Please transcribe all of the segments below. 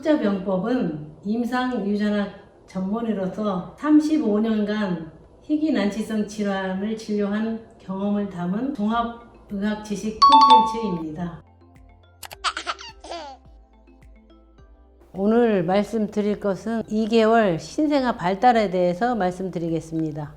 흑자병법은 임상유전학 전문의로서 35년간 희귀난치성 질환을 진료한 경험을 담은 종합의학 지식 콘텐츠입니다. 오늘 말씀드릴 것은 2개월 신생아 발달에 대해서 말씀드리겠습니다.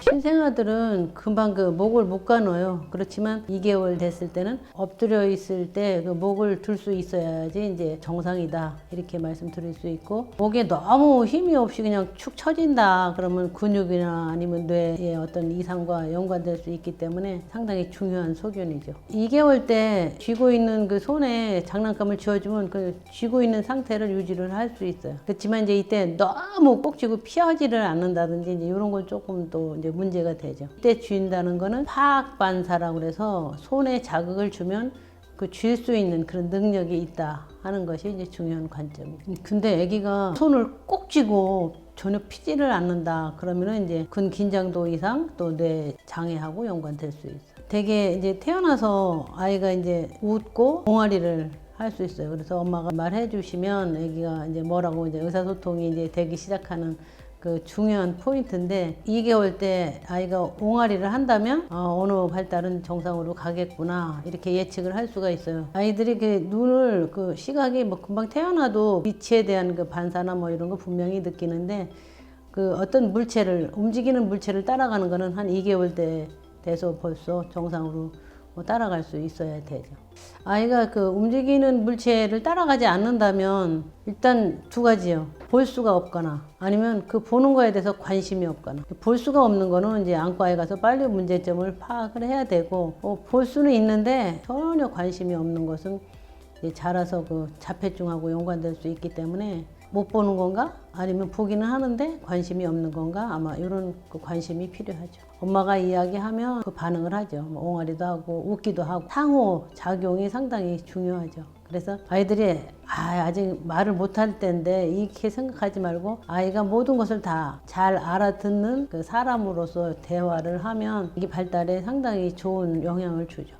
신생아들은 금방 목을 못 가눠요. 그렇지만 2개월 됐을 때는 엎드려 있을 때 목을 들 수 있어야지 이제 정상이다, 이렇게 말씀드릴 수 있고, 목에 너무 힘이 없이 그냥 축 처진다 그러면 근육이나 아니면 뇌의 어떤 이상과 연관될 수 있기 때문에 상당히 중요한 소견이죠. 2개월 때 쥐고 있는 그 손에 장난감을 쥐어주면 그 쥐고 있는 상태를 유지를 할 수 있어요. 그렇지만 이제 이때 너무 꼭 쥐고 피하지를 않는다든지 이제 이런 건 조금 또 이제 문제가 되죠. 이때 쥐인다는 거는 파악 반사라고 그래서 손에 자극을 주면 그 쥘 수 있는 그런 능력이 있다 하는 것이 이제 중요한 관점이에요. 근데 아기가 손을 꼭 쥐고 전혀 피지를 않는다 그러면은 이제 근긴장도 이상 또 뇌 장애하고 연관될 수 있어요. 되게 이제 태어나서 아이가 이제 웃고 동아리를 할 수 있어요. 그래서 엄마가 말해 주시면 아기가 이제 뭐라고 이제 의사소통이 이제 되기 시작하는 그 중요한 포인트인데, 2개월 때 아이가 옹알이를 한다면 언어 발달은 정상으로 가겠구나, 이렇게 예측을 할 수가 있어요. 아이들이 그 눈을 그 시각이 뭐 금방 태어나도 빛에 대한 그 반사나 뭐 이런 거 분명히 느끼는데, 그 어떤 물체를 움직이는 물체를 따라가는 거는 한 2개월 때 돼서 벌써 정상으로 따라갈 수 있어야 되죠. 아이가 그 움직이는 물체를 따라가지 않는다면 일단 두 가지요. 볼 수가 없거나 아니면 그 보는 거에 대해서 관심이 없거나. 볼 수가 없는 거는 이제 안과에 가서 빨리 문제점을 파악을 해야 되고, 볼 수는 있는데 전혀 관심이 없는 것은 이제 자라서 그 자폐증하고 연관될 수 있기 때문에 못 보는 건가? 아니면 보기는 하는데 관심이 없는 건가? 아마 이런 그 관심이 필요하죠. 엄마가 이야기하면 그 반응을 하죠. 뭐 옹알이도 하고 웃기도 하고, 상호 작용이 상당히 중요하죠. 그래서 아이들이 아직 말을 못할 때인데 이렇게 생각하지 말고 아이가 모든 것을 다 잘 알아듣는 그 사람으로서 대화를 하면 이게 발달에 상당히 좋은 영향을 주죠.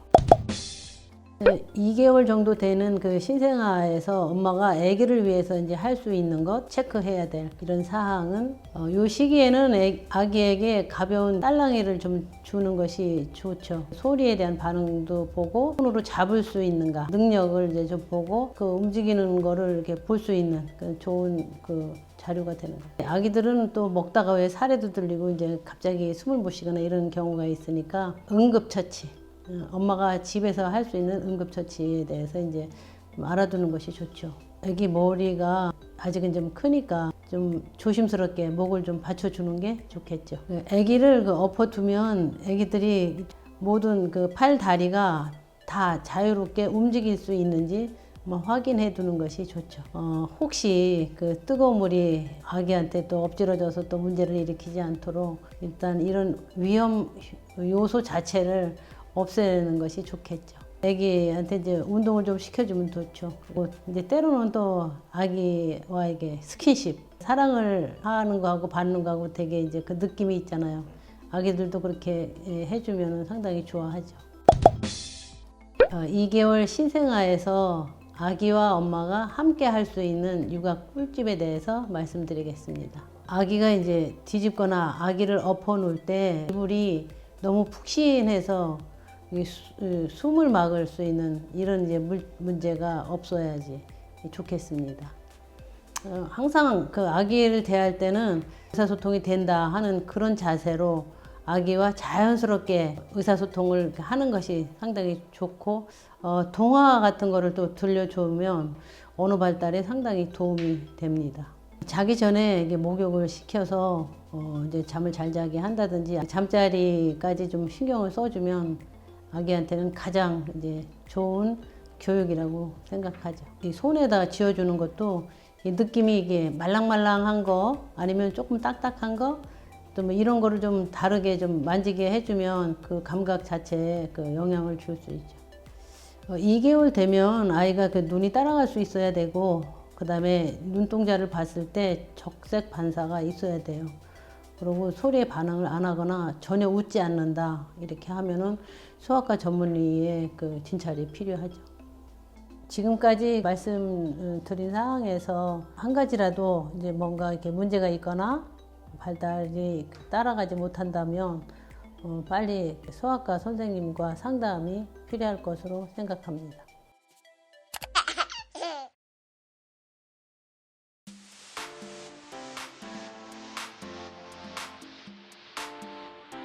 2개월 정도 되는 그 신생아에서 엄마가 아기를 위해서 이제 할 수 있는 것, 체크해야 될 이런 사항은, 요 시기에는 아기에게 가벼운 딸랑이를 좀 주는 것이 좋죠. 소리에 대한 반응도 보고, 손으로 잡을 수 있는가 능력을 이제 좀 보고, 그 움직이는 거를 이렇게 볼 수 있는 그 좋은 그 자료가 되는 거예요. 아기들은 또 먹다가 왜 사례도 들리고 이제 갑자기 숨을 못 쉬거나 이런 경우가 있으니까 응급처치, 엄마가 집에서 할 수 있는 응급처치에 대해서 이제 좀 알아두는 것이 좋죠. 아기 머리가 아직은 좀 크니까 좀 조심스럽게 목을 좀 받쳐주는 게 좋겠죠. 아기를 엎어두면 아기들이 모든 그 팔, 다리가 다 자유롭게 움직일 수 있는지 확인해 두는 것이 좋죠. 혹시 그 뜨거운 물이 아기한테 또 엎질러져서 또 문제를 일으키지 않도록 일단 이런 위험 요소 자체를 없애는 것이 좋겠죠. 아기한테 이제 운동을 좀 시켜주면 좋죠. 그리고 이제 때로는 또 아기와에게 스킨십, 사랑을 하는 거하고 받는 거하고 되게 이제 그 느낌이 있잖아요. 아기들도 그렇게 해주면 상당히 좋아하죠. 2개월 신생아에서 아기와 엄마가 함께 할 수 있는 육아 꿀팁에 대해서 말씀드리겠습니다. 아기가 이제 뒤집거나 아기를 엎어 놓을 때 이불이 너무 푹신해서 숨을 막을 수 있는 이런 이제 문제가 없어야지 좋겠습니다. 항상 그 아기를 대할 때는 의사소통이 된다 하는 그런 자세로 아기와 자연스럽게 의사소통을 하는 것이 상당히 좋고, 동화 같은 거를 또 들려주면 언어 발달에 상당히 도움이 됩니다. 자기 전에 이게 목욕을 시켜서 이제 잠을 잘 자게 한다든지 잠자리까지 좀 신경을 써주면 아기한테는 가장 이제 좋은 교육이라고 생각하죠. 이 손에다 쥐어주는 것도 이 느낌이 이게 말랑말랑한 거 아니면 조금 딱딱한 거, 또 뭐 이런 거를 좀 다르게 좀 만지게 해주면 그 감각 자체에 그 영향을 줄 수 있죠. 2개월 되면 아이가 그 눈이 따라갈 수 있어야 되고, 그 다음에 눈동자를 봤을 때 적색 반사가 있어야 돼요. 그리고 소리에 반응을 안 하거나 전혀 웃지 않는다, 이렇게 하면은 소아과 전문의의 그 진찰이 필요하죠. 지금까지 말씀드린 사항에서 한 가지라도 이제 뭔가 이렇게 문제가 있거나 발달이 따라가지 못한다면 빨리 소아과 선생님과 상담이 필요할 것으로 생각합니다.